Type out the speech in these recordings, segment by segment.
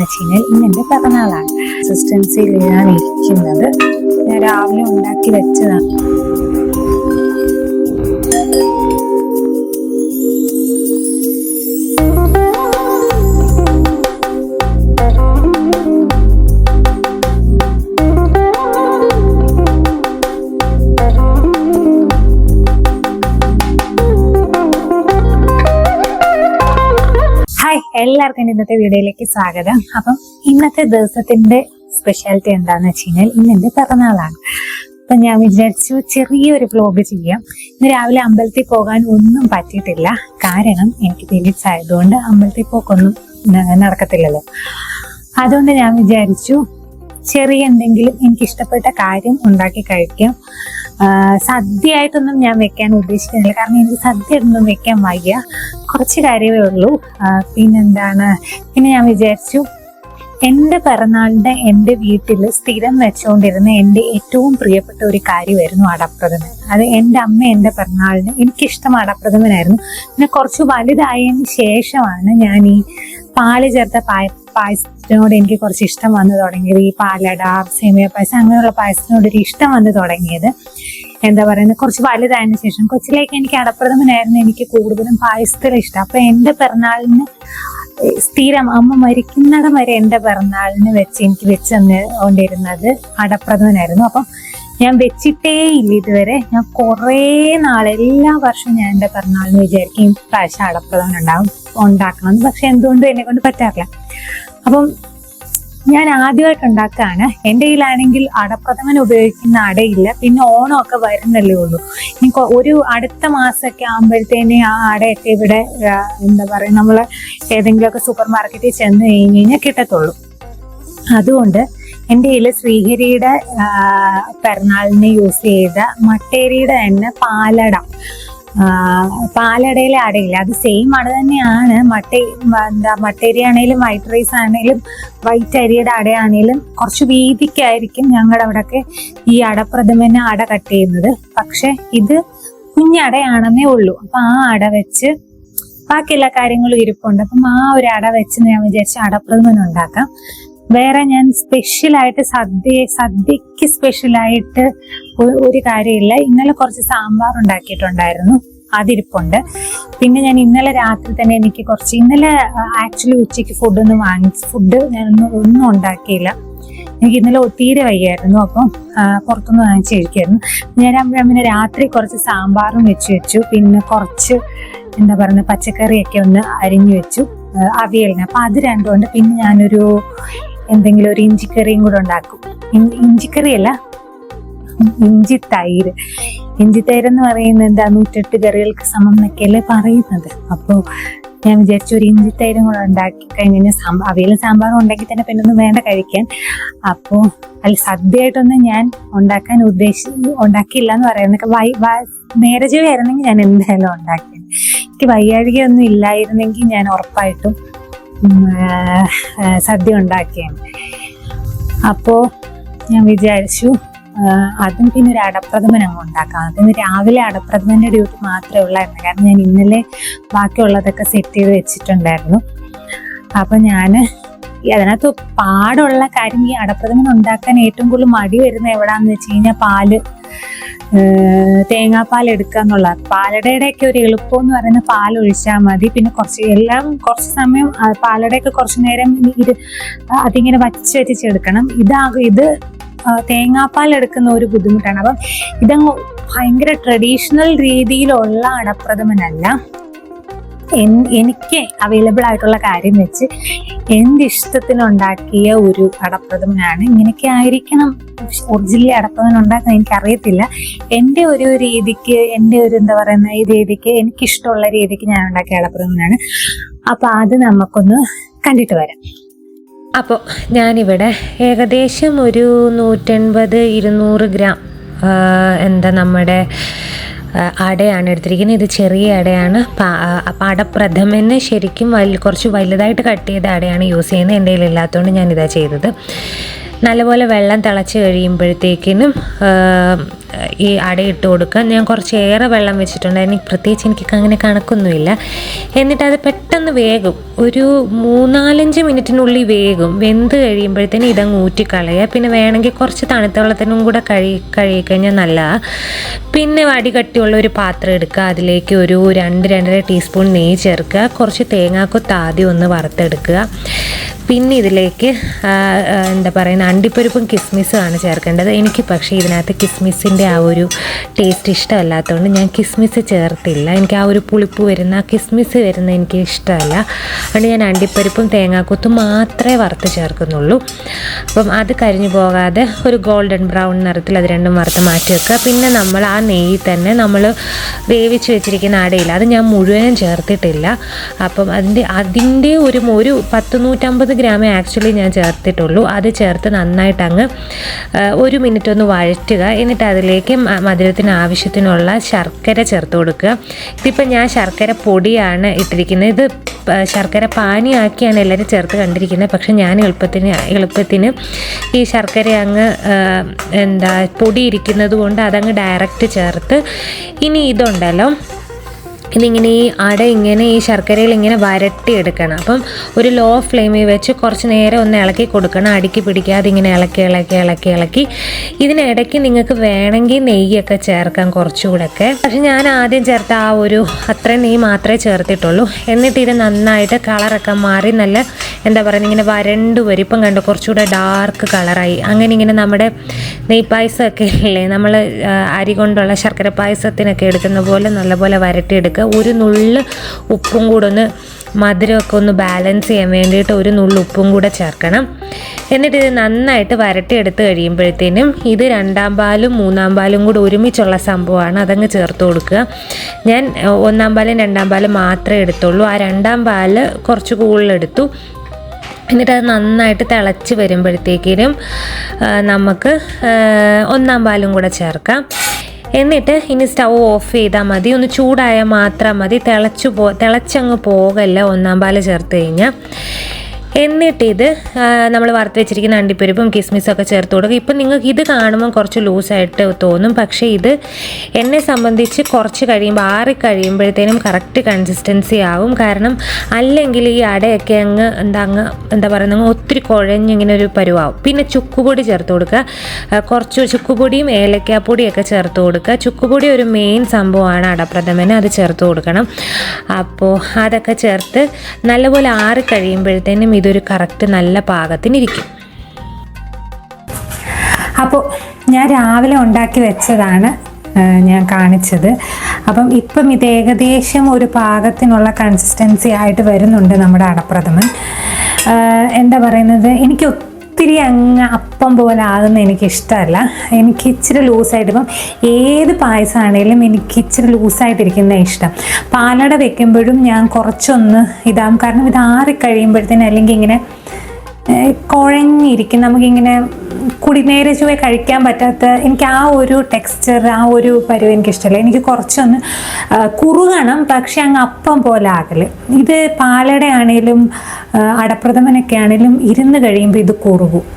വെച്ചാൽ ഇന്ന് എൻ്റെ പിറന്നാളാണ്. കൺസിസ്റ്റൻസിയിലാണ് ഇരിക്കുന്നത്. ഞാൻ രാവിലെ ഉണ്ടാക്കി വെച്ചതാണ്. എല്ലാവർക്കും ഇന്നത്തെ വീഡിയോയിലേക്ക് സ്വാഗതം. അപ്പം ഇന്നത്തെ ദിവസത്തിന്റെ സ്പെഷ്യാലിറ്റി എന്താന്ന് വെച്ച് കഴിഞ്ഞാൽ ഇന്ന് എൻ്റെ പിറന്നാളാണ്. അപ്പൊ ഞാൻ വിചാരിച്ചു ചെറിയൊരു വ്ലോഗ് ചെയ്യാം. ഇന്ന് രാവിലെ അമ്പലത്തിൽ പോകാൻ ഒന്നും പറ്റിയിട്ടില്ല. കാരണം എനിക്ക് പീരിയഡ്സ് ആയതുകൊണ്ട് അമ്പലത്തിൽ പോക്കൊന്നും നടക്കത്തില്ലല്ലോ. അതുകൊണ്ട് ഞാൻ വിചാരിച്ചു ചെറിയ എന്തെങ്കിലും എനിക്ക് ഇഷ്ടപ്പെട്ട കാര്യം ഉണ്ടാക്കി കഴിക്കാം. സദ്യയായിട്ടൊന്നും ഞാൻ വെക്കാൻ ഉദ്ദേശിക്കുന്നില്ല, കാരണം എനിക്ക് സദ്യ ഒന്നും വെക്കാൻ വയ്യ. കുറച്ച് കാര്യമേ ഉള്ളൂ. പിന്നെ ഞാൻ വിചാരിച്ചു എൻ്റെ പിറന്നാളിൻ്റെ എൻ്റെ വീട്ടിൽ സ്ഥിരം വെച്ചുകൊണ്ടിരുന്ന എൻ്റെ ഏറ്റവും പ്രിയപ്പെട്ട ഒരു കാര്യമായിരുന്നു അടപ്രഥമൻ. അത് എൻ്റെ അമ്മ എൻ്റെ പിറന്നാളിന് എനിക്കിഷ്ടം അടപ്രഥമനായിരുന്നു. പിന്നെ കുറച്ച് വലുതായതിന് ശേഷമാണ് ഞാൻ ഈ പാല് ചേർത്ത പായസത്തിനോട് എനിക്ക് കുറച്ച് ഇഷ്ടം വന്നു തുടങ്ങിയത്. ഈ പാലട, സേമിയ പായസം അങ്ങനെയുള്ള പായസത്തിനോടൊരു ഇഷ്ടം വന്നു തുടങ്ങിയത് കുറച്ച് വലുതായതിനു ശേഷം. കൊച്ചിലേക്ക് എനിക്ക് അടപ്രഥമനായിരുന്നു എനിക്ക് കൂടുതലും പായസത്തിൽ ഇഷ്ടം. അപ്പൊ എൻ്റെ പിറന്നാളിന് സ്ഥിരം അമ്മ മരിക്കുന്നിടം വരെ എൻ്റെ പിറന്നാളിന് എനിക്ക് വെച്ച് തന്നുകൊണ്ടിരുന്നത് അടപ്രഥമനായിരുന്നു. അപ്പം ഞാൻ വെച്ചിട്ടേ ഇല്ല ഇതുവരെ. ഞാൻ കുറേ എല്ലാ വർഷവും ഞാൻ എൻ്റെ പിറന്നാളിന് വിചാരിക്കും ഈ പ്രാവശ്യം അടപ്രഥമൻ ഉണ്ടാക്കണം. പക്ഷെ എന്തുകൊണ്ടും എന്നെ കൊണ്ട് പറ്റാറില്ല. അപ്പം ഞാൻ ആദ്യമായിട്ട് ഉണ്ടാക്കുകയാണ്. എൻ്റെ കയ്യിലാണെങ്കിൽ അടപ്രഥമൻ ഉപയോഗിക്കുന്ന അടയില്ല. പിന്നെ ഓണമൊക്കെ വരുന്നല്ലേ ഉള്ളൂ. ഇനി ഒരു അടുത്ത മാസമൊക്കെ ആകുമ്പോഴത്തേനെ ആ അടയൊക്കെ ഇവിടെ നമ്മൾ ഏതെങ്കിലുമൊക്കെ സൂപ്പർ മാർക്കറ്റിൽ ചെന്ന് കഴിഞ്ഞാൽ കിട്ടത്തുള്ളൂ. അതുകൊണ്ട് എൻ്റെ കയ്യിൽ ശ്രീഹരിയുടെ പിറന്നാളിന് യൂസ് ചെയ്ത മട്ടേരിയുടെ തന്നെ പാലടയിലെ അടയില്ല, അത് സെയിം അട തന്നെയാണ്. മട്ടേരി ആണെങ്കിലും വൈറ്റ് റൈസ് ആണെങ്കിലും വൈറ്റ് അരിയുടെ അടയാണെങ്കിലും കുറച്ച് വീതിക്കായിരിക്കും ഞങ്ങളുടെ അവിടെയൊക്കെ ഈ അടപ്രഥമന് അട കട്ട് ചെയ്യുന്നത്. പക്ഷെ ഇത് കുഞ്ഞടയാണെന്നേ ഉള്ളൂ. അപ്പൊ ആ അട വെച്ച് ബാക്കി എല്ലാ കാര്യങ്ങളും ഇരിപ്പുണ്ട്. അപ്പം ആ ഒരു അട വെച്ച് ഞാൻ വിചാരിച്ച അടപ്രഥമൻ ഉണ്ടാക്കാം. വേറെ ഞാൻ സ്പെഷ്യലായിട്ട് സദ്യക്ക് സ്പെഷ്യലായിട്ട് ഒരു കാര്യമില്ല. ഇന്നലെ കുറച്ച് സാമ്പാർ ഉണ്ടാക്കിയിട്ടുണ്ടായിരുന്നു, അതിരിപ്പുണ്ട്. പിന്നെ ഞാൻ ഇന്നലെ രാത്രി തന്നെ ഇന്നലെ ആക്ച്വലി ഉച്ചയ്ക്ക് ഫുഡ് ഞാനൊന്നും ഉണ്ടാക്കിയില്ല. എനിക്ക് ഇന്നലെ ഒത്തിരി വയ്യായിരുന്നു. അപ്പം പുറത്തുനിന്ന് വാങ്ങിച്ച് കഴിക്കായിരുന്നു. ഞാൻ രാത്രി കുറച്ച് സാമ്പാറും വെച്ചു. പിന്നെ കുറച്ച് പച്ചക്കറിയൊക്കെ ഒന്ന് അരിഞ്ഞു വെച്ചു അവിയലിന്. അപ്പൊ അത് രണ്ടും ഉണ്ട്. പിന്നെ ഞാനൊരു എന്തെങ്കിലും ഒരു ഇഞ്ചിക്കറിയും കൂടെ ഉണ്ടാക്കും. ഇഞ്ചിക്കറിയല്ല, ഇഞ്ചിത്തൈര് എന്ന് പറയുന്നത് 108 കറികൾക്ക് സമം എന്നൊക്കെയല്ലേ പറയുന്നത്. അപ്പോൾ ഞാൻ വിചാരിച്ചു ഒരു ഇഞ്ചിത്തൈരും കൂടെ ഉണ്ടാക്കി കഴിഞ്ഞാൽ അവിയലും സാമ്പാറും ഉണ്ടെങ്കിൽ തന്നെ പിന്നെ ഒന്നും വേണ്ട കഴിക്കാൻ. അപ്പോൾ സദ്യയായിട്ടൊന്നും ഞാൻ ഉണ്ടാക്കിയില്ല എന്ന് പറയുന്നത്. നേരെ ആയിരുന്നെങ്കിൽ ഞാൻ എന്തായാലും ഉണ്ടാക്കിയത്. എനിക്ക് വയ്യാഴികയൊന്നും ഇല്ലായിരുന്നെങ്കിൽ ഞാൻ ഉറപ്പായിട്ടും സദ്യ ഉണ്ടാക്കിയാണ്. അപ്പോൾ ഞാൻ വിചാരിച്ചു അതും പിന്നെ ഒരു അടപ്രഥമൻ ഉണ്ടാക്കാം. അതിന് രാവിലെ അടപ്രഥമന്റെ ഡ്യൂട്ടി മാത്രമേ ഉള്ളായിരുന്നു, കാരണം ഞാൻ ഇന്നലെ ബാക്കിയുള്ളതൊക്കെ സെറ്റ് ചെയ്ത് വെച്ചിട്ടുണ്ടായിരുന്നു. അപ്പൊ അതിനകത്ത് പാടുള്ള കാര്യം, ഈ അടപ്രഥമൻ ഉണ്ടാക്കാൻ ഏറ്റവും കൂടുതൽ മടി വരുന്നത് എവിടാന്ന് വെച്ച് കഴിഞ്ഞാൽ തേങ്ങാപ്പാൽ എടുക്കുക എന്നുള്ള. പാലടയുടെയൊക്കെ ഒരു എളുപ്പം എന്ന് പറയുന്നത് പാൽ ഒഴിച്ചാൽ മതി. പിന്നെ കുറച്ച് സമയം പാലടയൊക്കെ കുറച്ചു നേരം അതിങ്ങനെ വറ്റിച്ചെടുക്കണം. ഇത് തേങ്ങാപ്പാൽ എടുക്കുന്ന ഒരു ബുദ്ധിമുട്ടാണ്. അപ്പം ഇതങ്ങ് ഭയങ്കര ട്രഡീഷണൽ രീതിയിലുള്ള അടപ്രഥമനല്ല. എനിക്ക് അവൈലബിൾ ആയിട്ടുള്ള കാര്യം വെച്ച് എൻ്റെ ഇഷ്ടത്തിനുണ്ടാക്കിയ ഒരു അടപ്രഥമനാണ്. ഇങ്ങനെയൊക്കെ ആയിരിക്കണം ഒറിജിനലി അടപ്രഥമൻ ഉണ്ടാക്കാൻ എനിക്കറിയത്തില്ല. എൻ്റെ ഒരു രീതിക്ക്, എൻ്റെ ഒരു ഈ രീതിക്ക് എനിക്കിഷ്ടമുള്ള രീതിക്ക് ഞാൻ ഉണ്ടാക്കിയ അടപ്രഥമനാണ്. അപ്പൊ അത് നമുക്കൊന്ന് കണ്ടിട്ട് വരാം. അപ്പോൾ ഞാനിവിടെ ഏകദേശം ഒരു 180-200 ഗ്രാം നമ്മുടെ അടയാണ് എടുത്തിരിക്കുന്നത്. ഇത് ചെറിയ അടയാണ്. അപ്പം അടപ്രഥമന് ശരിക്കും കുറച്ച് വലുതായിട്ട് കട്ട് ചെയ്ത അടയാണ് യൂസ് ചെയ്യുന്നത്. എൻ്റെ കയ്യിൽ ഇല്ലാത്തതുകൊണ്ട് ഞാനിതാ ചെയ്തത്. നല്ലപോലെ വെള്ളം തിളച്ച് കഴിയുമ്പോഴത്തേക്കിനും ഈ അടയിട്ട് കൊടുക്കുക. ഞാൻ കുറച്ച് ഏറെ വെള്ളം വെച്ചിട്ടുണ്ട്, പ്രത്യേകിച്ച് എനിക്ക് അങ്ങനെ കണക്കൊന്നുമില്ല. എന്നിട്ട് അത് പെട്ടെന്ന് വേകും, ഒരു 3-4 മിനിറ്റിനുള്ളിൽ വേകും. വെന്ത് കഴിയുമ്പോഴത്തേനും ഇതങ്ങ് ഊറ്റിക്കളയുക. പിന്നെ വേണമെങ്കിൽ കുറച്ച് തണുത്ത വെള്ളത്തിനും കൂടെ കഴുകിക്കഴിഞ്ഞാൽ നല്ലതാണ്. പിന്നെ വടികട്ടിയുള്ള ഒരു പാത്രം എടുക്കുക, അതിലേക്ക് ഒരു 2-2.5 ടീസ്പൂൺ നെയ്യ് ചേർക്കുക, കുറച്ച് തേങ്ങാക്കൊത്ത് ആദ്യം ഒന്ന് വറുത്തെടുക്കുക. പിന്നെ ഇതിലേക്ക് എന്താ പറയുന്ന അണ്ടിപ്പരിപ്പും കിസ്മിസുമാണ് ചേർക്കേണ്ടത്. എനിക്ക് പക്ഷേ ഇതിനകത്ത് കിസ്മിസിൻ്റെ ആ ഒരു ടേസ്റ്റ് ഇഷ്ടമല്ലാത്തതുകൊണ്ട് ഞാൻ കിസ്മിസ് ചേർത്തില്ല. എനിക്ക് ആ ഒരു പുളിപ്പ് വരുന്ന കിസ്മിസ് വരുന്ന എനിക്ക് ഇഷ്ടമല്ല. അതുകൊണ്ട് ഞാൻ അണ്ടിപ്പരിപ്പും തേങ്ങാക്കൊത്തും മാത്രമേ വറുത്ത് ചേർക്കുന്നുള്ളൂ. അപ്പം അത് കരിഞ്ഞു പോകാതെ ഒരു ഗോൾഡൻ ബ്രൗൺ നിറത്തിൽ അത് രണ്ടും വറുത്ത് മാറ്റി വെക്കുക. പിന്നെ നമ്മൾ ആ നെയ്യിൽ തന്നെ നമ്മൾ വേവിച്ച് വെച്ചിരിക്കുന്ന അടയില്ല, അത് ഞാൻ മുഴുവനും ചേർത്തിട്ടില്ല. അപ്പം അതിൻ്റെ ഒരു 150 ഗ്രാമേ ആക്ച്വലി ഞാൻ ചേർത്തിട്ടുള്ളൂ. അത് ചേർത്ത് നന്നായിട്ട് അങ്ങ് 1 മിനിറ്റ് ഒന്ന് വഴറ്റുക. എന്നിട്ട് അതിലേക്ക് മധുരത്തിന് ആവശ്യത്തിനുള്ള ശർക്കര ചേർത്ത് കൊടുക്കുക. ഇതിപ്പോൾ ഞാൻ ശർക്കര പൊടിയാണ് ഇട്ടിരിക്കുന്നത്. ഇത് ശർക്കര പാനിയാക്കിയാണ് എല്ലാവരും ചേർത്ത് കണ്ടിരിക്കുന്നത്. പക്ഷെ ഞാൻ എളുപ്പത്തിന് ഈ ശർക്കര അങ്ങ് പൊടി ഇരിക്കുന്നത് കൊണ്ട് അതങ്ങ് ഡയറക്റ്റ് ചേർത്ത് ഇനി ഇതുണ്ടല്ലോ, ഇതിങ്ങനെ ഈ അട ഇങ്ങനെ ഈ ശർക്കരയിൽ ഇങ്ങനെ വരട്ടിയെടുക്കണം. അപ്പം ഒരു ലോ ഫ്ലെയിമിൽ വെച്ച് കുറച്ച് നേരം ഒന്ന് ഇളക്കി കൊടുക്കണം, അടുക്കി പിടിക്കാതെ ഇങ്ങനെ ഇളക്കി. ഇതിനിടയ്ക്ക് നിങ്ങൾക്ക് വേണമെങ്കിൽ നെയ്യൊക്കെ ചേർക്കാം കുറച്ചുകൂടെയൊക്കെ. പക്ഷെ ഞാൻ ആദ്യം ചേർത്ത ആ ഒരു അത്രയും നെയ്യ് മാത്രമേ ചേർത്തിട്ടുള്ളൂ. എന്നിട്ട് ഇത് നന്നായിട്ട് കളറൊക്കെ മാറി നല്ല എന്താ പറയുക ഇങ്ങനെ വരണ്ടു വരും. ഇപ്പം കണ്ടു കുറച്ചുകൂടെ ഡാർക്ക് കളറായി. അങ്ങനെ ഇങ്ങനെ നമ്മുടെ നെയ് പായസമൊക്കെ ഇല്ലേ, നമ്മൾ അരി കൊണ്ടുള്ള ശർക്കര പായസത്തിനൊക്കെ എടുക്കുന്ന പോലെ നല്ലപോലെ വരട്ടിയെടുക്കുക. ഒരു നുള്ള് ഉപ്പും കൂടെ ഒന്ന് മധുരമൊക്കെ ഒന്ന് ബാലൻസ് ചെയ്യാൻ വേണ്ടിയിട്ട് ഒരു നുള്ള് ഉപ്പും കൂടെ ചേർക്കണം. എന്നിട്ട് ഇത് നന്നായിട്ട് വരട്ടിയെടുത്ത് കഴിയുമ്പോഴത്തേനും ഇത് 2-ാം പാലും 3-ാം പാലും കൂടെ ഒരുമിച്ചുള്ള സംഭവമാണ്, അതങ്ങ് ചേർത്ത് കൊടുക്കുക. ഞാൻ 1-ാം പാലും 2-ാം പാലും മാത്രമേ എടുത്തുള്ളൂ. ആ 2-ാം പാല് കുറച്ച് കൂടുതലെടുത്തു. എന്നിട്ട് അത് നന്നായിട്ട് തിളച്ച് വരുമ്പോഴത്തേക്കിനും നമുക്ക് 1-ാം പാലും കൂടെ ചേർക്കാം. എന്നിട്ട് ഇനി സ്റ്റൗ ഓഫ് ചെയ്താൽ മതി, ഒന്ന് ചൂടായാൽ മാത്രം മതി, തിളച്ചങ്ങ് പോകല്ല 1-ാം പാല് ചേർത്ത് കഴിഞ്ഞാൽ. എന്നിട്ടിത് നമ്മൾ വറുത്ത് വെച്ചിരിക്കുന്ന അണ്ടിപ്പരിപ്പും കിസ്മിസും ഒക്കെ ചേർത്ത് കൊടുക്കുക. ഇപ്പം നിങ്ങൾക്ക് ഇത് കാണുമ്പോൾ കുറച്ച് ലൂസായിട്ട് തോന്നും, പക്ഷേ ഇത് എന്നെ സംബന്ധിച്ച് കുറച്ച് കഴിയുമ്പോൾ കഴിയുമ്പോഴത്തേനും കറക്റ്റ് കൺസിസ്റ്റൻസി ആവും. കാരണം അല്ലെങ്കിൽ ഈ അടയൊക്കെ എന്താ പറയുക ഒത്തിരി കുഴഞ്ഞിങ്ങനെ ഒരു പരുവാവും. പിന്നെ ചുക്കുപൊടി ചേർത്ത് കൊടുക്കുക, കുറച്ച് ചുക്കുപൊടിയും ഏലക്കാപ്പൊടിയൊക്കെ ചേർത്ത് കൊടുക്കുക. ചുക്കുപൊടി ഒരു മെയിൻ സംഭവമാണ് അടപ്രഥമന്, അത് ചേർത്ത് കൊടുക്കണം. അപ്പോൾ അതൊക്കെ ചേർത്ത് നല്ലപോലെ കഴിയുമ്പോഴത്തേനും ഇതൊരു കറക്റ്റ് നല്ല പാകത്തിനിരിക്കും. അപ്പോൾ ഞാൻ രാവിലെ ഉണ്ടാക്കി വെച്ചതാണ് ഞാൻ കാണിച്ചത്. അപ്പം ഇപ്പം ഇത് ഏകദേശം ഒരു പാകത്തിനുള്ള കൺസിസ്റ്റൻസി ആയിട്ട് വരുന്നുണ്ട് നമ്മുടെ അടപ്രഥമൻ. എന്താ പറയുന്നത്, എനിക്ക് ഒത്തിരി അങ്ങ് അപ്പം പോലെ ആകുന്ന എനിക്കിഷ്ടമല്ല. എനിക്ക് ഇച്ചിരി ലൂസായിട്ട്, ഇപ്പം ഏത് പായസമാണേലും എനിക്ക് ഇച്ചിരി ലൂസായിട്ടിരിക്കുന്ന ഇഷ്ടം. പാലട വെക്കുമ്പോഴും ഞാൻ കുറച്ചൊന്ന് ഇതാകും, കാരണം ഇത് കഴിയുമ്പോഴത്തേനും അല്ലെങ്കിൽ ഇങ്ങനെ കുഴഞ്ഞിരിക്കും, നമുക്കിങ്ങനെ നേരെ ചുവ കഴിക്കാൻ പറ്റാത്ത, എനിക്ക് ആ ഒരു ടെക്സ്ചർ ആ ഒരു പരുവം എനിക്കിഷ്ടമല്ല. എനിക്ക് കുറച്ചൊന്ന് കുറുകണം, പക്ഷെ അങ്ങ് അപ്പം പോലെ ആകല്. ഇത് പാലടയാണേലും അടപ്രഥമനൊക്കെ ആണേലും ഇരുന്ന് കഴിയുമ്പോൾ ഇത് കുറുകും.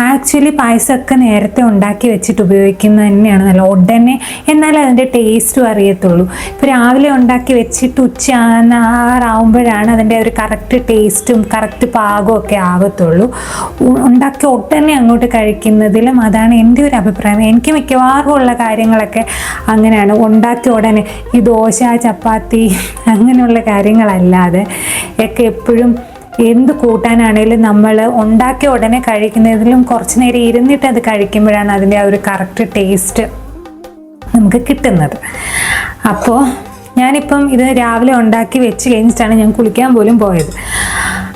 ആക്ച്വലി പായസമൊക്കെ നേരത്തെ ഉണ്ടാക്കി വെച്ചിട്ട് ഉപയോഗിക്കുന്നത് തന്നെയാണ് നല്ല ഉടനെ, എന്നാലും അതിൻ്റെ ടേസ്റ്റും അറിയത്തുള്ളൂ. ഇപ്പോൾ രാവിലെ ഉണ്ടാക്കി വെച്ചിട്ട് ഉച്ചയാറാവുമ്പോഴാണ് അതിൻ്റെ ഒരു കറക്റ്റ് ടേസ്റ്റും കറക്റ്റ് പാകവും ഒക്കെ ആകത്തുള്ളൂ. ഉണ്ടാക്കി ഉടനെ അങ്ങോട്ട് കഴിക്കുന്നതിലും അതാണ് എൻ്റെ ഒരു അഭിപ്രായം. എനിക്ക് മിക്കവാറും ഉള്ള കാര്യങ്ങളൊക്കെ അങ്ങനെയാണ്, ഉണ്ടാക്കി ഉടനെ ഈ ദോശ ചപ്പാത്തി അങ്ങനെയുള്ള കാര്യങ്ങളല്ലാതെ ഒക്കെ എപ്പോഴും എന്ത് കൂട്ടാനാണേലും നമ്മൾ ഉണ്ടാക്കിയ ഉടനെ കഴിക്കുന്നതിലും കുറച്ച് നേരം ഇരുന്നിട്ട് അത് കഴിക്കുമ്പോഴാണ് അതിൻ്റെ ആ ഒരു കറക്റ്റ് ടേസ്റ്റ് നമുക്ക് കിട്ടുന്നത്. അപ്പോൾ ഞാനിപ്പം ഇത് രാവിലെ ഉണ്ടാക്കി വെച്ച് കഴിഞ്ഞിട്ടാണ് ഞാൻ കുളിക്കാൻ പോലും പോയത്.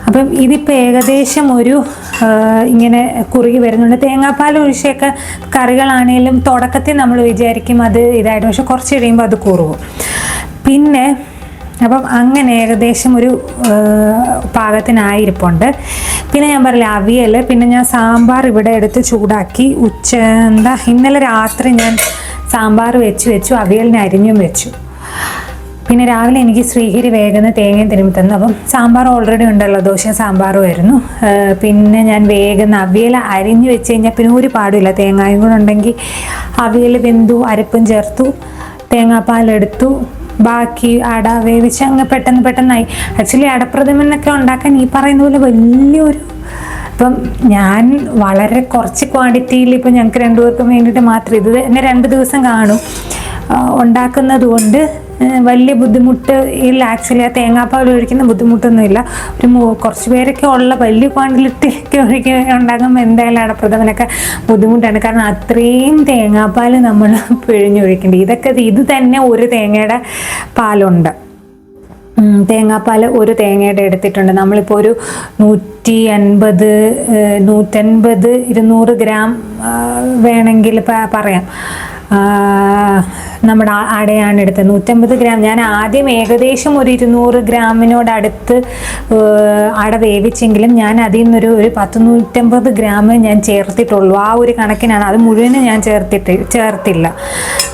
അപ്പം ഇതിപ്പോൾ ഏകദേശം ഒരു ഇങ്ങനെ കുറുകി വരുന്നുണ്ട്. തേങ്ങാപ്പാൽ ഒഴിച്ചൊക്കെ കറികളാണേലും തുടക്കത്തിൽ നമ്മൾ വിചാരിക്കും അത് ഇതായിട്ട്, പക്ഷെ കുറച്ച് കഴിയുമ്പോൾ അത് കുറുകും. പിന്നെ അപ്പം അങ്ങനെ ഏകദേശം ഒരു പാകത്തിനായിരിപ്പുണ്ട്. പിന്നെ ഞാൻ പറയില്ല അവിയൽ, പിന്നെ ഞാൻ സാമ്പാർ ഇവിടെ എടുത്ത് ചൂടാക്കി ഇന്നലെ രാത്രി ഞാൻ സാമ്പാർ വെച്ചു, അവിയലിന് അരിഞ്ഞും വെച്ചു. പിന്നെ രാവിലെ എനിക്ക് ശ്രീഹരി വേഗം തേങ്ങയും തിരുമ്മി തന്നു. അപ്പം സാമ്പാർ ഓൾറെഡി ഉണ്ടല്ലോ, ദോശ സാമ്പാറും ആയിരുന്നു. പിന്നെ ഞാൻ വേഗം അവിയൽ അരിഞ്ഞു വെച്ച് കഴിഞ്ഞാൽ പിന്നെ ഒരു പാടില്ല, തേങ്ങായും കൂടെ ഉണ്ടെങ്കിൽ അവിയൽ വെന്തു, അരപ്പും ചേർത്തു, തേങ്ങാപ്പാലെടുത്തു, ബാക്കി അട വേവിച്ച് അങ്ങ് പെട്ടെന്നായി. ആക്ച്വലി അടപ്രഥമനൊക്കെ ഉണ്ടാക്കാൻ ഈ പറയുന്ന പോലെ വലിയൊരു, ഇപ്പം ഞാൻ വളരെ കുറച്ച് ക്വാണ്ടിറ്റിയിൽ ഇപ്പം ഞങ്ങൾക്ക് രണ്ടുപേർക്കും വേണ്ടിയിട്ട് മാത്രം ഇത് തന്നെ 2 ദിവസം കാണും ഉണ്ടാക്കുന്നത് കൊണ്ട് വലിയ ബുദ്ധിമുട്ട് ഇല്ല. ആക്ച്വലി ആ തേങ്ങാപ്പാൽ ഒഴിക്കുന്ന ബുദ്ധിമുട്ടൊന്നുമില്ല. കുറച്ച് പേരൊക്കെ ഉള്ള വലിയ ക്വാണ്ടിറ്റിയൊക്കെ ഉണ്ടാകുമ്പോൾ എന്തായാലും അടപ്രഥമനൊക്കെ ബുദ്ധിമുട്ടാണ്. കാരണം അത്രയും തേങ്ങാപ്പാൽ നമ്മൾ പിഴിഞ്ഞൊഴിക്കേണ്ടി. ഇത് തന്നെ ഒരു തേങ്ങയുടെ പാലുണ്ട്. തേങ്ങാപ്പാൽ ഒരു തേങ്ങയുടെ എടുത്തിട്ടുണ്ട്. നമ്മളിപ്പോൾ ഒരു 150, 150, 200 ഗ്രാം വേണമെങ്കിൽ പറയാം. നമ്മുടെ അടയാണ് എടുത്തത് 150 ഗ്രാം. ഞാൻ ആദ്യം ഏകദേശം ഒരു 200 ഗ്രാമിനോടടുത്ത് അട വേവിച്ചെങ്കിലും ഞാൻ അതിൽ നിന്നൊരു 150 ഗ്രാം ഞാൻ ചേർത്തിട്ടുള്ളൂ. ആ ഒരു കണക്കിനാണ്. അത് മുഴുവനും ഞാൻ ചേർത്തില്ല.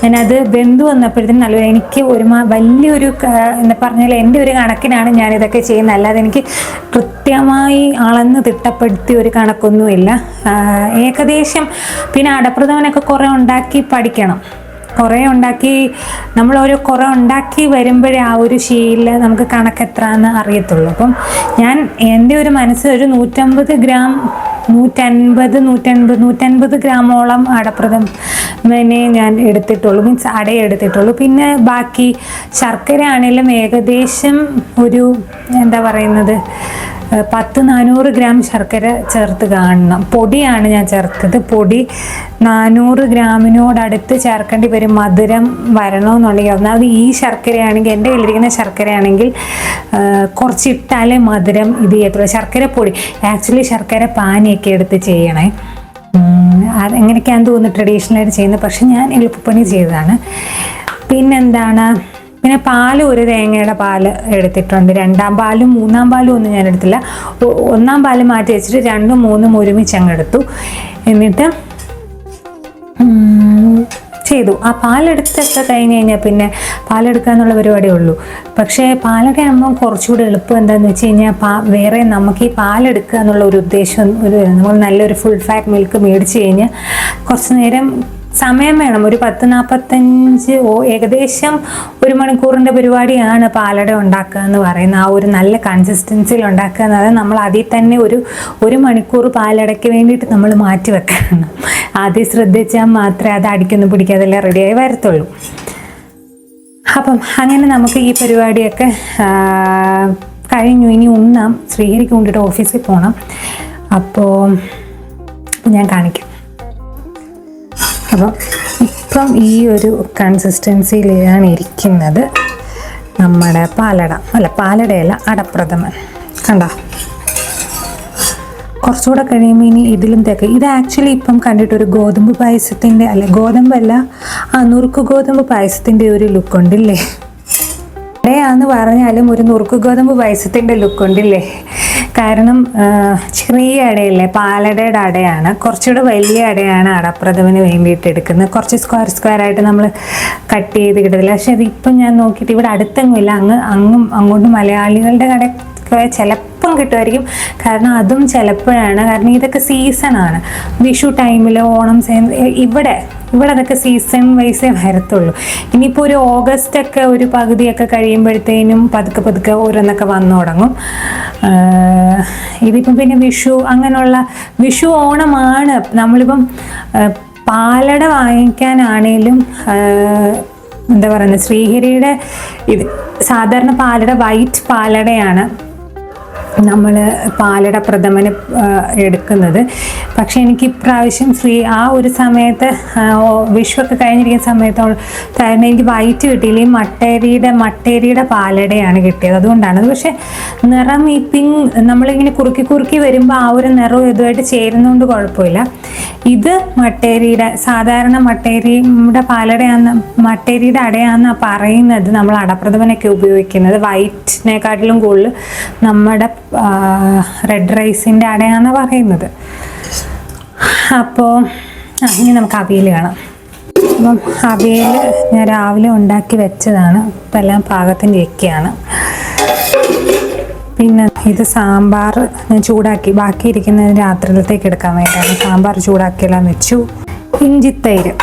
ഞാനത് വെന്തു വന്നപ്പോഴത്തേനും നല്ലൊരു, എനിക്ക് വലിയൊരു എന്താ പറഞ്ഞാൽ എൻ്റെ ഒരു കണക്കിനാണ് ഞാനിതൊക്കെ ചെയ്യുന്നത്. അല്ലാതെ എനിക്ക് കൃത്യമായി അളന്ന് തിട്ടപ്പെടുത്തിയ ഒരു കണക്കൊന്നുമില്ല. ഏകദേശം. പിന്നെ അടപ്രഥമനൊക്കെ കുറേ ഉണ്ടാക്കി പഠിക്കണം. നമ്മൾ കുറേ ഉണ്ടാക്കി വരുമ്പോഴേ ആ ഒരു ശീലം നമുക്ക് കണക്കെത്രയെന്ന് അറിയത്തുള്ളൂ. അപ്പം ഞാൻ എൻ്റെ ഒരു മനസ്സിൽ ഒരു 150 ഗ്രാം 150 ഗ്രാമോളം അടപ്രഥമനെ ഞാൻ എടുത്തിട്ടുള്ളൂ, മീൻസ് അടയെ എടുത്തിട്ടുള്ളൂ. പിന്നെ ബാക്കി ശർക്കര ആണെങ്കിലും ഏകദേശം ഒരു എന്താ പറയുന്നത് 400 ഗ്രാം ശർക്കര ചേർത്ത് കാണണം. പൊടിയാണ് ഞാൻ ചേർത്തത്. പൊടി 400 ഗ്രാമിനോടടുത്ത് ചേർക്കേണ്ടി വരും മധുരം വരണമെന്നുണ്ടെങ്കിൽ. ഒന്നാമത് ഈ ശർക്കരയാണെങ്കിൽ, എൻ്റെ കയ്യിലിരിക്കുന്ന ശർക്കരയാണെങ്കിൽ കുറച്ചിട്ടാലേ മധുരം ഇത് ചെയ്യത്തുള്ളൂ. ശർക്കര പൊടി, ആക്ച്വലി ശർക്കര പാനിയൊക്കെ എടുത്ത് ചെയ്യണേ. അതെങ്ങനെയൊക്കെയാണെന്ന് തോന്നുന്നു ട്രഡീഷണലായിട്ട് ചെയ്യുന്നത്. പക്ഷെ ഞാൻ എളുപ്പപ്പണി ചെയ്തതാണ്. പിന്നെന്താണ്, പിന്നെ പാല് ഒരു തേങ്ങയുടെ പാല് എടുത്തിട്ടുണ്ട്. 2ാം പാലും 3ാം പാലും ഒന്നും ഞാൻ എടുത്തില്ല. 1ാം പാല് മാറ്റി വെച്ചിട്ട് 2ഉം 3ഉം ഒരുമിച്ച് അങ്ങ് എടുത്തു. എന്നിട്ട് ചെയ്തു. ആ പാലെടുത്തൊക്കെ കഴിഞ്ഞ് കഴിഞ്ഞാൽ പിന്നെ പാലെടുക്കുക എന്നുള്ള പരിപാടിയേ ഉള്ളൂ. പക്ഷേ പാലൊക്കെ ആകുമ്പം കുറച്ചുകൂടി എളുപ്പം എന്താണെന്ന് വെച്ച് കഴിഞ്ഞാൽ വേറെ നമുക്ക് ഈ പാലെടുക്കുക എന്നുള്ള ഒരു ഉദ്ദേശം നമ്മൾ നല്ലൊരു ഫുൾ ഫാറ്റ് മിൽക്ക് മേടിച്ച് കഴിഞ്ഞാൽ കുറച്ച് നേരം സമയം വേണം. ഒരു 10-45 ഏകദേശം 1 മണിക്കൂറിൻ്റെ പരിപാടിയാണ് പാലട ഉണ്ടാക്കുക എന്ന് പറയുന്നത്. ആ ഒരു നല്ല കൺസിസ്റ്റൻസിയിൽ ഉണ്ടാക്കുക എന്നത് നമ്മൾ അതിൽ തന്നെ ഒരു മണിക്കൂർ പാലടയ്ക്ക് വേണ്ടിയിട്ട് നമ്മൾ മാറ്റി വെക്കണം. ആദ്യം ശ്രദ്ധിച്ചാൽ മാത്രമേ അത് അടിക്കൊന്നും പിടിക്കാതെല്ലാം റെഡിയായി വരത്തുള്ളൂ. അപ്പം അങ്ങനെ നമുക്ക് ഈ പരിപാടിയൊക്കെ കഴിഞ്ഞു. ഇനി ഉണ്ണാം. ശ്രീഹരിക്ക് കൊണ്ടിട്ട് ഓഫീസിൽ പോകണം. അപ്പോൾ ഞാൻ കാണിക്കാം. അപ്പം ഇപ്പം ഈ ഒരു കൺസിസ്റ്റൻസിയിലാണ് ഇരിക്കുന്നത് നമ്മുടെ പാലടയല്ല അടപ്രഥമൻ. കണ്ടോ? കുറച്ചുകൂടെ കഴിയുമ്പോൾ ഇനി ഇതിലും ഇത് ആക്ച്വലി ഇപ്പം കണ്ടിട്ടൊരു ഗോതമ്പ് പായസത്തിൻ്റെ നുറുക്ക് ഗോതമ്പ് പായസത്തിൻ്റെ ഒരു ലുക്കുണ്ടില്ലേ? അടയാന്ന് പറഞ്ഞാലും ഒരു നുറുക്ക് ഗോതമ്പ് പായസത്തിൻ്റെ ലുക്കുണ്ടില്ലേ? കാരണം ചെറിയ അടയല്ലേ, പാലടയുടെ അടയാണ്. കുറച്ചുകൂടെ വലിയ അടയാണ് അടപ്രഥമന് വേണ്ടിയിട്ട് എടുക്കുന്നത്. കുറച്ച് സ്ക്വയർ ആയിട്ട് നമ്മൾ കട്ട് ചെയ്ത് കിട്ടത്തില്ല. പക്ഷെ അതിപ്പം ഞാൻ നോക്കിയിട്ട് ഇവിടെ അടുത്തെങ്ങുമില്ല. അങ്ങോട്ടും മലയാളികളുടെ കട ചിലപ്പം കിട്ടുമായിരിക്കും. കാരണം അതും ചിലപ്പോഴാണ്. കാരണം ഇതൊക്കെ സീസണാണ്. വിഷു ടൈമിൽ, ഓണം ഇവിടെ അതൊക്കെ സീസൺ വൈസേ വരത്തുള്ളൂ. ഇനിയിപ്പോൾ ഒരു ഓഗസ്റ്റൊക്കെ ഒരു പകുതിയൊക്കെ കഴിയുമ്പോഴത്തേനും പതുക്കെ ഓരോന്നൊക്കെ വന്നു തുടങ്ങും. ഇതിപ്പം പിന്നെ വിഷു ഓണമാണ്. നമ്മളിപ്പം പാലട വാങ്ങിക്കാനാണേലും എന്താ പറയുന്നത്, ശ്രീഹരിയുടെ ഇത് സാധാരണ പാലട വൈറ്റ് പാലടയാണ് നമ്മൾ പാലട പ്രഥമന് എടുക്കുന്നത്. പക്ഷേ എനിക്ക് ഇപ്രാവശ്യം ആ ഒരു സമയത്ത് വിഷുവൊക്കെ കഴിഞ്ഞിരിക്കുന്ന സമയത്ത് എനിക്ക് വൈറ്റ് കിട്ടിയില്ല. ഈ മട്ടേരിയുടെ പാലടയാണ് കിട്ടിയത്. അതുകൊണ്ടാണ്. പക്ഷേ നിറം ഈ നമ്മളിങ്ങനെ കുറുക്കി വരുമ്പോൾ ആ ഒരു നിറവും ഇതുമായിട്ട് ചേരുന്നതുകൊണ്ട് കുഴപ്പമില്ല. ഇത് സാധാരണ മട്ടേരിയുടെ മട്ടേരിയുടെ അടയാണെന്നാണ് പറയുന്നത്. നമ്മൾ അടപ്രഥമനൊക്കെ ഉപയോഗിക്കുന്നത് വൈറ്റിനെക്കാട്ടിലും കൂടുതൽ നമ്മുടെ റെഡ് റൈസിൻ്റെ അടയാണെന്ന് പറയുന്നത്. അപ്പോൾ ഇനി നമുക്ക് അവിയൽ കാണാം. അപ്പം അവിയൽ ഞാൻ രാവിലെ ഉണ്ടാക്കി വെച്ചതാണ്. ഇപ്പം എല്ലാം പാകത്തിന് വെക്കുകയാണ്. പിന്നെ ഇത് സാമ്പാർ ഞാൻ ചൂടാക്കി, ബാക്കി ഇരിക്കുന്നത് രാത്രിയിലത്തേക്ക് എടുക്കാൻ വേണ്ടിയിട്ടാണ്. സാമ്പാർ ചൂടാക്കിയെല്ലാം വെച്ചു. ഇഞ്ചിത്തൈര്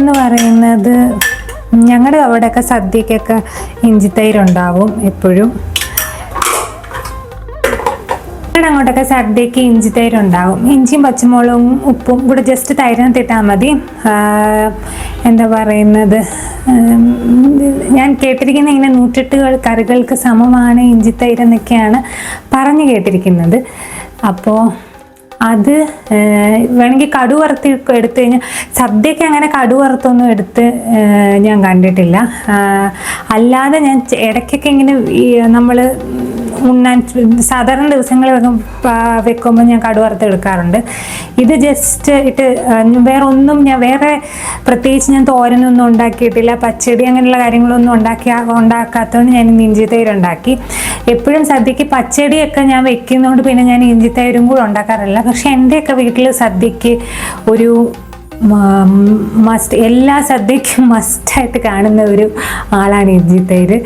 എന്ന് പറയുന്നത് ഞങ്ങളുടെ അവിടെയൊക്കെ സദ്യക്കൊക്കെ ഇഞ്ചിത്തൈരുണ്ടാവും എപ്പോഴും. അങ്ങോട്ടൊക്കെ സദ്യക്ക് ഇഞ്ചിത്തൈരുണ്ടാവും. ഇഞ്ചിയും പച്ചമുളകും ഉപ്പും കൂടെ ജസ്റ്റ് തൈരിനകത്ത് ഇട്ടാൽ മതി. എന്താ പറയുന്നത്, ഞാൻ കേട്ടിരിക്കുന്നത് ഇങ്ങനെ 108 കറികൾക്ക് സമമാണ് ഇഞ്ചിത്തൈര് എന്നൊക്കെയാണ് പറഞ്ഞു കേട്ടിരിക്കുന്നത്. അപ്പോൾ അത് വേണമെങ്കിൽ കടു വറുത്ത് എടുത്തു കഴിഞ്ഞാൽ, സദ്യക്ക് അങ്ങനെ കടു വറുത്തൊന്നും എടുത്ത് ഞാൻ കണ്ടിട്ടില്ല. അല്ലാതെ ഞാൻ ഇടയ്ക്കൊക്കെ ഇങ്ങനെ നമ്മൾ ഉണ്ണാൻ സാധാരണ ദിവസങ്ങൾ വെക്കുമ്പോൾ ഞാൻ കടു വറുത്ത് എടുക്കാറുണ്ട്. ഇത് ജസ്റ്റ് ഇട്ട് വേറെ പ്രത്യേകിച്ച് ഞാൻ തോരനൊന്നും ഉണ്ടാക്കിയിട്ടില്ല, പച്ചടി അങ്ങനെയുള്ള കാര്യങ്ങളൊന്നും ഉണ്ടാക്കാത്തതുകൊണ്ട് ഞാൻ ഇഞ്ചിത്തൈര് ഉണ്ടാക്കി. എപ്പോഴും സദ്യക്ക് പച്ചടിയൊക്കെ ഞാൻ വെക്കുന്നതുകൊണ്ട് പിന്നെ ഞാൻ ഇഞ്ചിത്തൈരും കൂടെ ഉണ്ടാക്കാറില്ല. പക്ഷെ എൻ്റെയൊക്കെ വീട്ടിൽ സദ്യക്ക് ഒരു മസ്റ്റ്, എല്ലാ സദ്യക്കും മസ്റ്റായിട്ട് കാണുന്ന ഒരു ആളാണ് ഇഞ്ചിത്തൈര്.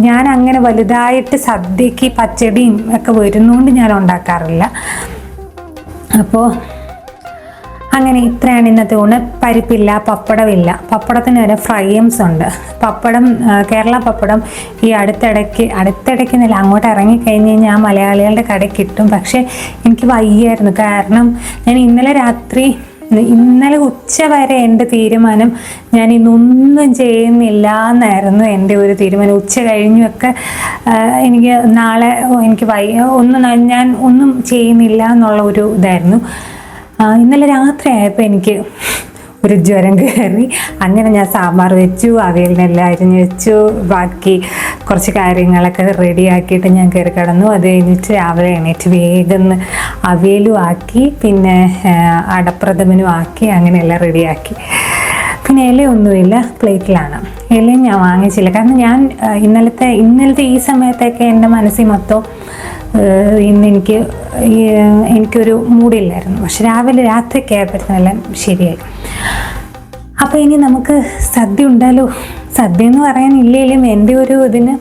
ഞാൻ അങ്ങനെ വലുതായിട്ട് സദ്യക്ക് പച്ചടിയും ഒക്കെ വരുന്നതുകൊണ്ട് ഞാൻ ഉണ്ടാക്കാറില്ല. അപ്പോൾ അങ്ങനെ ഇത്രയാണ് ഇന്നത്തെ ഊണ്. പരിപ്പില്ല, പപ്പടമില്ല. പപ്പടത്തിന് വരെ ഫ്രൈംസ് ഉണ്ട്. പപ്പടം, കേരള പപ്പടം ഈ അടുത്തിടയ്ക്കെന്നല്ല, അങ്ങോട്ട് ഇറങ്ങിക്കഴിഞ്ഞ് കഴിഞ്ഞാൽ മലയാളികളുടെ കടയിൽ കിട്ടും. പക്ഷേ എനിക്ക് വയ്യായിരുന്നു. കാരണം ഞാൻ ഇന്നലെ ഉച്ച വരെ എൻ്റെ തീരുമാനം ഞാൻ ഇന്നൊന്നും ചെയ്യുന്നില്ല എന്നായിരുന്നു എൻ്റെ ഒരു തീരുമാനം. ഉച്ച കഴിഞ്ഞൊക്കെ എനിക്ക് നാളെ എനിക്ക് ഞാൻ ഒന്നും ചെയ്യുന്നില്ല എന്നുള്ള ഒരു ഇതായിരുന്നു. ഇന്നലെ രാത്രി ആയപ്പോൾ എനിക്ക് ഒരു ജ്വരം കയറി. അങ്ങനെ ഞാൻ സാമ്പാർ വെച്ചു, അവിയലിനെല്ലാം അരിഞ്ഞ് വെച്ചു, ബാക്കി കുറച്ച് കാര്യങ്ങളൊക്കെ റെഡിയാക്കിയിട്ട് ഞാൻ കയറി കിടന്നു. അത് കഴിഞ്ഞിട്ട് രാവിലെ എണീറ്റ് വേഗം അവിയലും ആക്കി, പിന്നെ അടപ്രഥമനും ആക്കി, അങ്ങനെയെല്ലാം റെഡിയാക്കി. പിന്നെ ഇലയൊന്നുമില്ല, പ്ലേറ്റിലാണ്. ഇലയും ഞാൻ വാങ്ങിച്ചില്ല. കാരണം ഞാൻ ഇന്നലത്തെ ഈ സമയത്തൊക്കെ എൻ്റെ മനസ്സിൽ മൊത്തം ഇന്ന് എനിക്കൊരു മൂഡില്ലായിരുന്നു. പക്ഷെ രാത്രിക്ക് ആയപ്പോഴത്തേനെല്ലാം ശരിയായി. അപ്പോൾ ഇനി നമുക്ക് സദ്യ ഉണ്ടല്ലോ. സദ്യ എന്ന് പറയാനില്ലേലും എൻ്റെ ഒരു ഇതിന്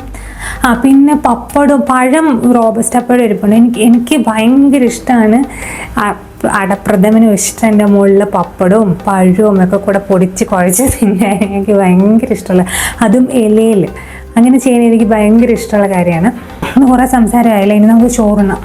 പിന്നെ പഴം, റോബസ്റ്റ് പഴം ഇരിപ്പുണ്ട്. എനിക്ക് ഭയങ്കര ഇഷ്ടമാണ്. അടപ്രഥമനും ഇഷ്ടം. എൻ്റെ മുകളിൽ പപ്പടവും പഴവും ഒക്കെ കൂടെ പൊടിച്ച് കുഴച്ച് തിന്നാൻ എനിക്ക് ഭയങ്കര ഇഷ്ടമുള്ള, അതും ഇലയിൽ അങ്ങനെ ചെയ്യാൻ എനിക്ക് ഭയങ്കര ഇഷ്ടമുള്ള കാര്യമാണ്. കുറേ സംസാരമായില്ല, ഇനി നമുക്ക് ചോറുണ്ണാം.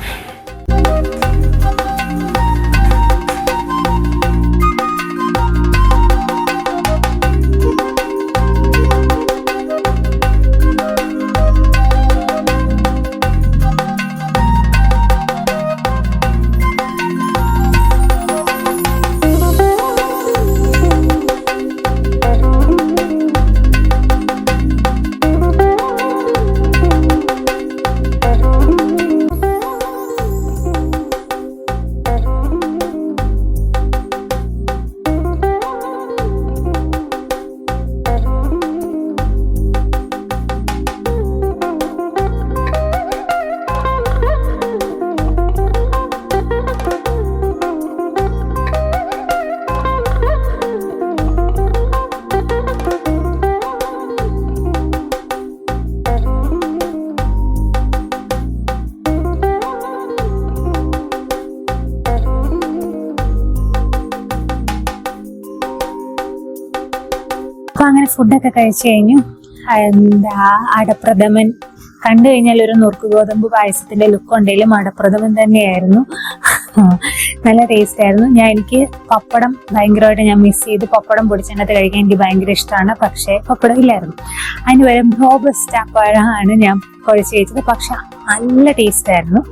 അപ്പോൾ അങ്ങനെ ഫുഡൊക്കെ കഴിച്ചു കഴിഞ്ഞു. അടപ്രഥമൻ കണ്ടു കഴിഞ്ഞാൽ ഒരു നുറുക്ക് ഗോതമ്പ് പായസത്തിന്റെ ലുക്ക് ഉണ്ടെങ്കിലും അടപ്രഥമൻ തന്നെയായിരുന്നു. നല്ല ടേസ്റ്റ് ആയിരുന്നു. എനിക്ക് പപ്പടം ഭയങ്കരമായിട്ട് ഞാൻ മിസ് ചെയ്ത്. പപ്പടം പൊടിച്ചതിനകത്ത് കഴിക്കാൻ എനിക്ക് ഭയങ്കര ഇഷ്ടമാണ്. പക്ഷേ പപ്പടം ഇല്ലായിരുന്നു. അതിന് വരെ റോബസ്റ്റ പഴമാണ് ഞാൻ കുഴച്ച് കഴിച്ചത്. പക്ഷെ നല്ല ടേസ്റ്റ് ആയിരുന്നു.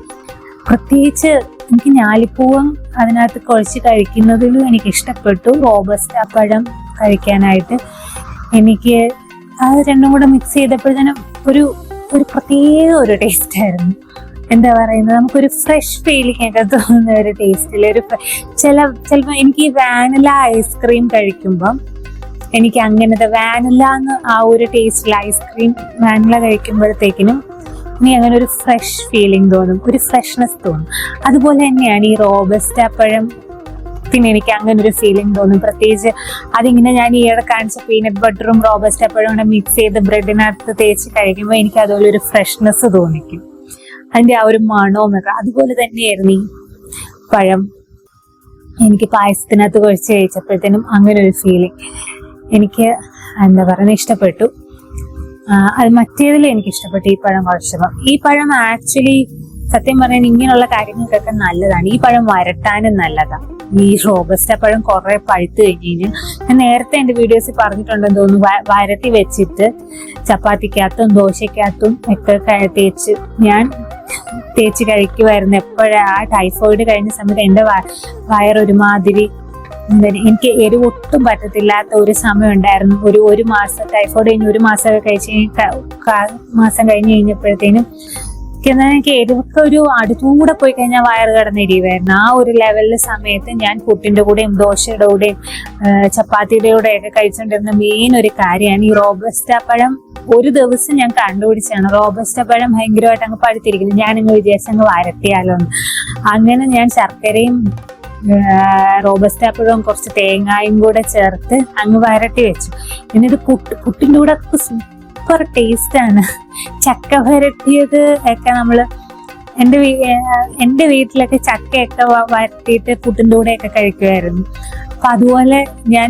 പ്രത്യേകിച്ച് എനിക്ക് ഞാലിപ്പൂവൻ അതിനകത്ത് കുഴച്ച് കഴിക്കുന്നതിലും എനിക്ക് ഇഷ്ടപ്പെട്ടു. റോബസ്റ്റ പഴം കഴിക്കാനായിട്ട് എനിക്ക് അത് രണ്ടും കൂടെ മിക്സ് ചെയ്തപ്പോഴത്തേനും ഒരു പ്രത്യേക ഒരു ടേസ്റ്റ് ആയിരുന്നു. എന്താ പറയുന്നത്, നമുക്കൊരു ഫ്രഷ് ഫീലിംഗ് ഒക്കെ തോന്നുന്ന ഒരു ടേസ്റ്റിൽ ചിലപ്പോൾ എനിക്ക് ഈ വാനില ഐസ്ക്രീം കഴിക്കുമ്പം എനിക്ക് അങ്ങനത്തെ വാനില എന്ന് ആ ഒരു ടേസ്റ്റിൽ ഐസ്ക്രീം വാനില കഴിക്കുമ്പോഴത്തേക്കിനും ഇനി അങ്ങനെ ഒരു ഫ്രഷ് ഫീലിംഗ് തോന്നും, ഒരു ഫ്രഷ്നെസ് തോന്നും. അതുപോലെ തന്നെയാണ് ഈ റോബസ്റ്റ പഴം പിന്നെ എനിക്ക് അങ്ങനെ ഒരു ഫീലിംഗ് തോന്നും. പ്രത്യേകിച്ച് അതിങ്ങനെ ഞാൻ ഈയിടെ കാണിച്ച പീനട്ട് ബട്ടറും റോബസ്റ്റ പഴവും കൂടെ മിക്സ് ചെയ്ത് ബ്രെഡിനകത്ത് തേച്ച് കഴിക്കുമ്പോൾ എനിക്ക് അതുപോലെ ഒരു ഫ്രഷ്നെസ് തോന്നിക്കും. അതിന്റെ ആ ഒരു മണവും ഒക്കെ അതുപോലെ തന്നെയായിരുന്നു ഈ പഴം എനിക്ക് പായസത്തിനകത്ത് കുഴച്ച് കഴിച്ചപ്പോഴത്തേനും അങ്ങനെ ഒരു ഫീലിംഗ് എനിക്ക് എന്താ പറയുക ഇഷ്ടപ്പെട്ടു. അത് മറ്റേതിലും എനിക്ക് ഇഷ്ടപ്പെട്ടു ഈ പഴം കുഴച്ചപ്പം. ഈ പഴം ആക്ച്വലി സത്യം പറയാൻ ഇങ്ങനെയുള്ള കാര്യങ്ങൾക്കൊക്കെ നല്ലതാണ്. ഈ പഴം വരട്ടാനും നല്ലതാണ്. ഈ റോബസ്റ്റ പഴം കുറെ പഴുത്ത് കഴിഞ്ഞ് ഞാൻ നേരത്തെ എന്റെ വീഡിയോസിൽ പറഞ്ഞിട്ടുണ്ടെന്ന് തോന്നുന്നു. വരട്ടി വെച്ചിട്ട് ചപ്പാത്തിക്കകത്തും ദോശക്കകത്തും ഒക്കെ തേച്ച് കഴിക്കുമായിരുന്നു. എപ്പോഴാ ആ ടൈഫോയിഡ് കഴിഞ്ഞ സമയത്ത് എന്റെ വയറൊരുമാതിരി എനിക്ക് എരിവ് ഒട്ടും പറ്റത്തില്ലാത്ത ഒരു സമയം ഉണ്ടായിരുന്നു. ഒരു മാസം ടൈഫോയിഡ് കഴിഞ്ഞ് ഒരു മാസം കഴിഞ്ഞ് കഴിഞ്ഞപ്പോഴത്തേനും എനിക്ക് എരിവൊക്കെ ഒരു അടുത്തൂടെ പോയി കഴിഞ്ഞാൽ വയറ് കിടന്നെരിയുമായിരുന്നു. ആ ഒരു ലെവലിലെ സമയത്ത് ഞാൻ പുട്ടിന്റെ കൂടെയും ദോശയുടെ കൂടെയും ചപ്പാത്തിയുടെ കൂടെയൊക്കെ കഴിച്ചുകൊണ്ടിരുന്ന മെയിൻ ഒരു കാര്യമാണ് ഈ റോബസ്റ്റ പഴം. ഒരു ദിവസം ഞാൻ കണ്ടുപിടിച്ചാണ് റോബസ്റ്റ പഴം ഭയങ്കരമായിട്ട് അങ്ങ് പഴുത്തിരിക്കുന്നത്. ഞാനിങ്ങ് വിചാരിച്ചങ്ങ് വരട്ടിയാലോ എന്ന്. അങ്ങനെ ഞാൻ ശർക്കരയും റോബസ്റ്റ പഴവും കുറച്ച് തേങ്ങായും കൂടെ ചേർത്ത് അങ്ങ് വരട്ടി വെച്ചു. എന്നിട്ട് പുട്ടിന്റെ കൂടെ സൂപ്പർ ടേസ്റ്റ് ആണ്. ചക്ക വരട്ടിയത് ഒക്കെ നമ്മള് എന്റെ വീട്ടിലൊക്കെ ചക്കയൊക്കെ വരട്ടിയിട്ട് പുട്ടിന്റെ കൂടെയൊക്കെ കഴിക്കുമായിരുന്നു. അപ്പൊ അതുപോലെ ഞാൻ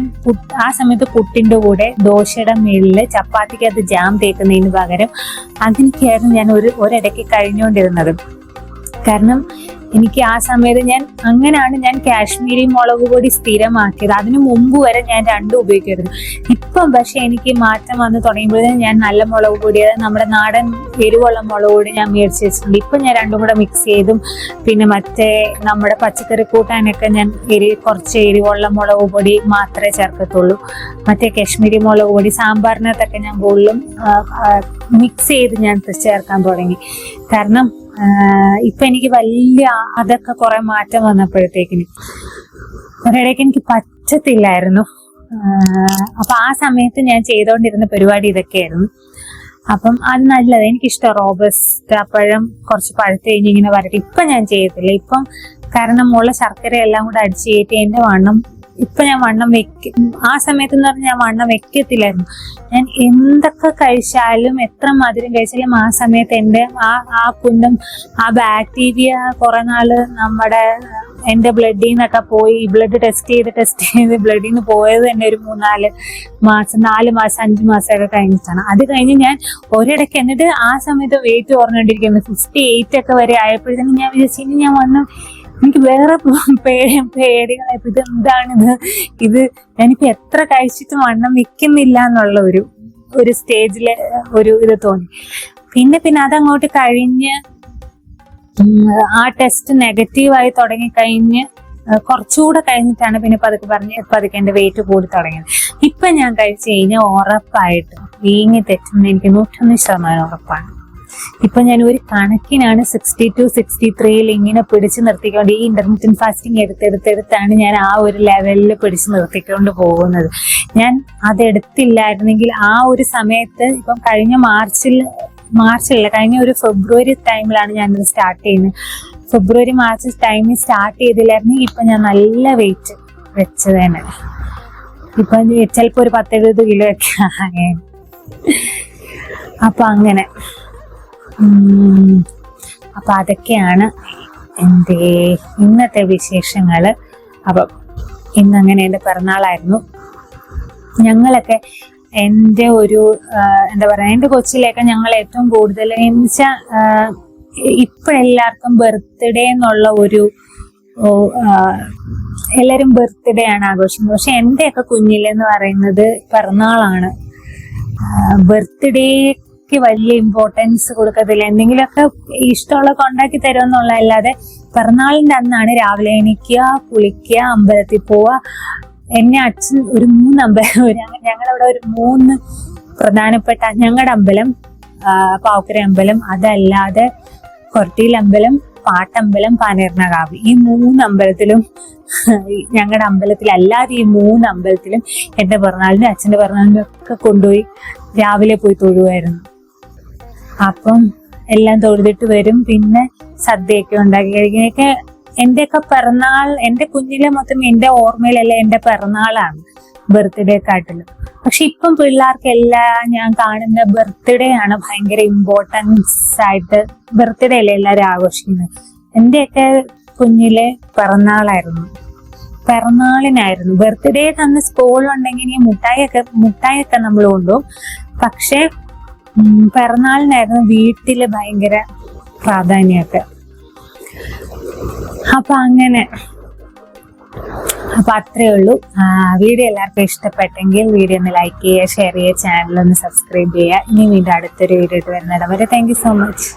ആ സമയത്ത് പുട്ടിന്റെ കൂടെ ദോശയുടെ മേളില് ചപ്പാത്തിക്കകത്ത് ജാം തേക്കുന്നതിന് പകരം അതിനൊക്കെയായിരുന്നു ഞാൻ ഒരിടയ്ക്ക് കഴിഞ്ഞുകൊണ്ടിരുന്നത്. കാരണം എനിക്ക് ആ സമയത്ത് അങ്ങനെയാണ് ഞാൻ കാശ്മീരി മുളക് പൊടി സ്ഥിരമാക്കിയത്. അതിനു മുമ്പ് വരെ ഞാൻ രണ്ടും ഉപയോഗിക്കുമായിരുന്നു. ഇപ്പം പക്ഷെ എനിക്ക് മാറ്റം വന്ന് തുടങ്ങിയപ്പോഴത്തേക്കും ഞാൻ നല്ല മുളക് പൊടി, നമ്മുടെ നാടൻ എരിവുള്ള മുളക് പൊടി ഞാൻ മേടിച്ച് വെച്ചിട്ടുണ്ട്. ഇപ്പം ഞാൻ രണ്ടും കൂടെ മിക്സ് ചെയ്തും പിന്നെ മറ്റേ നമ്മുടെ പച്ചക്കറി കൂട്ടാനൊക്കെ ഞാൻ കുറച്ച് എരിവുള്ള മുളക് പൊടി മാത്രമേ ചേർക്കത്തുള്ളൂ. മറ്റേ കാശ്മീരി മുളക് പൊടി സാമ്പാറിനകത്തൊക്കെ ഞാൻ കൂടുതലും മിക്സ് ചെയ്ത് ഞാൻ ചേർക്കാൻ തുടങ്ങി. കാരണം ഇപ്പൊ എനിക്ക് അതൊക്കെ കുറെ മാറ്റം വന്നപ്പോഴത്തേക്കിന് ഒരിടയ്ക്ക് എനിക്ക് പറ്റത്തില്ലായിരുന്നു. അപ്പൊ ആ സമയത്ത് ഞാൻ ചെയ്തോണ്ടിരുന്ന പരിപാടി ഇതൊക്കെയായിരുന്നു. അപ്പം അത് നല്ലത്, എനിക്കിഷ്ടം. റോബസ്റ്റ പഴം കുറച്ച് പഴുത്ത് കഴിഞ്ഞ് ഇങ്ങനെ വരട്ടെ. ഇപ്പൊ ഞാൻ ചെയ്യത്തില്ല. ഇപ്പം കാരണം ഉള്ള ശർക്കര എല്ലാം കൂടെ അടിച്ച് കയറ്റി എന്റെ വണ്ണം ഇപ്പൊ ഞാൻ വണ്ണം ആ സമയത്ത് എന്ന് പറഞ്ഞാൽ ഞാൻ വണ്ണം വെക്കത്തില്ലായിരുന്നു. ഞാൻ എന്തൊക്കെ കഴിച്ചാലും എത്ര മധുരം കഴിച്ചാലും ആ സമയത്ത് ആ കുന്നം ആ ബാക്ടീരിയ കുറെ നാള് എന്റെ ബ്ലഡിൽ നിന്നൊക്കെ പോയി ബ്ലഡ് ടെസ്റ്റ് ചെയ്ത് ബ്ലഡിൽ നിന്ന് പോയത് തന്നെ ഒരു 4 മാസം 5 മാസമൊക്കെ കഴിഞ്ഞിട്ടാണ്. അത് കഴിഞ്ഞ് ഞാൻ ഒരിടയ്ക്ക് എന്നിട്ട് ആ സമയത്ത് വെയിറ്റ് കുറഞ്ഞുകൊണ്ടിരിക്കുന്നു. 58 ഒക്കെ വരെ ആയപ്പോഴത്തേക്കും ഞാൻ വിചാരിച്ചു ഇനി ഞാൻ വണ്ണം എനിക്ക് വേറെ പേടികളായപ്പോ ഇത് ഞാനിപ്പോ എത്ര കഴിച്ചിട്ട് വണ്ണം വെക്കുന്നില്ല എന്നുള്ള ഒരു സ്റ്റേജില് ഇത് തോന്നി. പിന്നെ അതങ്ങോട്ട് കഴിഞ്ഞ് ആ ടെസ്റ്റ് നെഗറ്റീവായി തുടങ്ങിക്കഴിഞ്ഞ് കുറച്ചുകൂടെ കഴിഞ്ഞിട്ടാണ് പിന്നെ പതുക്കെ എന്റെ വെയിറ്റ് കൂടി തുടങ്ങിയത്. ഇപ്പൊ ഞാൻ കഴിച്ചു കഴിഞ്ഞാൽ ഉറപ്പായിട്ട് വീങ്ങി തെറ്റുന്ന എനിക്ക് 101% ഉറപ്പാണ്. ഇപ്പൊ ഞാൻ ഒരു കണക്കിനാണ് 62, 63 ഇങ്ങനെ പിടിച്ചു നിർത്തിക്കൊണ്ട് ഈ ഇന്റർമീഡിയറ്റ് ഫാസ്റ്റിംഗ് എടുത്തെടുത്താണ് ഞാൻ ആ ഒരു ലെവലിൽ പിടിച്ചു നിർത്തിക്കൊണ്ട് പോകുന്നത്. ഞാൻ അതെടുത്തില്ലായിരുന്നെങ്കിൽ ആ ഒരു സമയത്ത് ഇപ്പം കഴിഞ്ഞ മാർച്ചിലല്ല കഴിഞ്ഞ ഒരു ഫെബ്രുവരി ടൈമിലാണ് ഞാനിത് സ്റ്റാർട്ട് ചെയ്യുന്നത്. ഫെബ്രുവരി മാർച്ച് ടൈമിൽ സ്റ്റാർട്ട് ചെയ്തില്ലായിരുന്നെങ്കിൽ ഇപ്പൊ ഞാൻ നല്ല വെയിറ്റ് വെച്ചതന്നെ. ഇപ്പൊ ചിലപ്പോ ഒരു 10-70 കിലോ ഒക്കെ ആകെ. അപ്പൊ അങ്ങനെ അപ്പൊ അതൊക്കെയാണ് എൻ്റെ ഇന്നത്തെ വിശേഷങ്ങള്. അപ്പം ഇന്നങ്ങനെ എൻ്റെ പിറന്നാളായിരുന്നു. ഞങ്ങളൊക്കെ എൻ്റെ ഒരു എന്താ പറയാ എൻ്റെ കൊച്ചിലേക്ക് ഞങ്ങൾ ഏറ്റവും കൂടുതൽ എന്നുവെച്ചാൽ ഇപ്പോഴെല്ലാവർക്കും ബർത്ത്ഡേ എന്നുള്ള എല്ലാവരും ബർത്ത്ഡേ ആണ് ആഘോഷിക്കുന്നത്. പക്ഷെ എന്റെയൊക്കെ കുഞ്ഞിലെന്ന് പറയുന്നത് പിറന്നാളാണ്. ബർത്ത്ഡേക്ക് വലിയ ഇമ്പോർട്ടൻസ് കൊടുക്കത്തില്ല. എന്തെങ്കിലുമൊക്കെ ഇഷ്ടമുള്ളതൊക്കെ ഉണ്ടാക്കി തരുമെന്നുള്ളതല്ലാതെ പിറന്നാളിന്റെ അന്നാണ് രാവിലെ എണീക്കുക, കുളിക്കുക, അമ്പലത്തിൽ പോവുക. എന്നെ അച്ഛൻ ഒരു 3 അമ്പലം, ഞങ്ങളവിടെ ഒരു 3 പ്രധാനപ്പെട്ട, ഞങ്ങളുടെ അമ്പലം പാവക്കര അമ്പലം, അതല്ലാതെ കൊരട്ടിയിൽ അമ്പലം, പാട്ടമ്പലം, പാനീർണകാവ്, ഈ 3 അമ്പലത്തിലും ഞങ്ങളുടെ അമ്പലത്തിൽ അല്ലാതെ ഈ 3 അമ്പലത്തിലും എന്റെ പിറന്നാളിന്റെ അച്ഛന്റെ പിറന്നാളിന്റെ ഒക്കെ കൊണ്ടുപോയി രാവിലെ പോയി തൊഴുവായിരുന്നു. അപ്പം എല്ലാം തൊഴുതിട്ട് വരും. പിന്നെ സദ്യയൊക്കെ ഉണ്ടാക്കി കഴിക്കാനൊക്കെ എന്റെയൊക്കെ പിറന്നാൾ, എന്റെ കുഞ്ഞിലെ മൊത്തം എന്റെ ഓർമ്മയിലെല്ലാം എന്റെ പിറന്നാളാണ് ബർത്ത്ഡേക്കാട്ടിലും. പക്ഷെ ഇപ്പം പിള്ളേർക്കെല്ലാം ഞാൻ കാണുന്ന ബർത്ത്ഡേ ആണ് ഭയങ്കര ഇമ്പോർട്ടൻസ് ആയിട്ട്, ബർത്ത്ഡേ അല്ലേ എല്ലാവരും ആഘോഷിക്കുന്നത്. എന്റെയൊക്കെ കുഞ്ഞിലെ പിറന്നാളിനായിരുന്നു. ബർത്ത്ഡേ അന്ന് സ്കൂളുണ്ടെങ്കിൽ മുട്ടായൊക്കെ നമ്മൾ കൊണ്ടുപോകും. പക്ഷെ പിറന്നാളിനായിരുന്നു വീട്ടില് ഭയങ്കര പ്രാധാന്യമൊക്കെ. അപ്പൊ അങ്ങനെ, അപ്പൊ അത്രേ ഉള്ളൂ. വീഡിയോ എല്ലാവർക്കും ഇഷ്ടപ്പെട്ടെങ്കിൽ വീഡിയോ ഒന്ന് ലൈക്ക് ചെയ്യുക, ഷെയർ ചെയ്യുക, ചാനൽ ഒന്ന് സബ്സ്ക്രൈബ് ചെയ്യുക. ഇനി വീണ്ടും അടുത്തൊരു വീഡിയോ ആയിട്ട് വരുന്നിടം വരെ താങ്ക് യു സോ മച്ച്.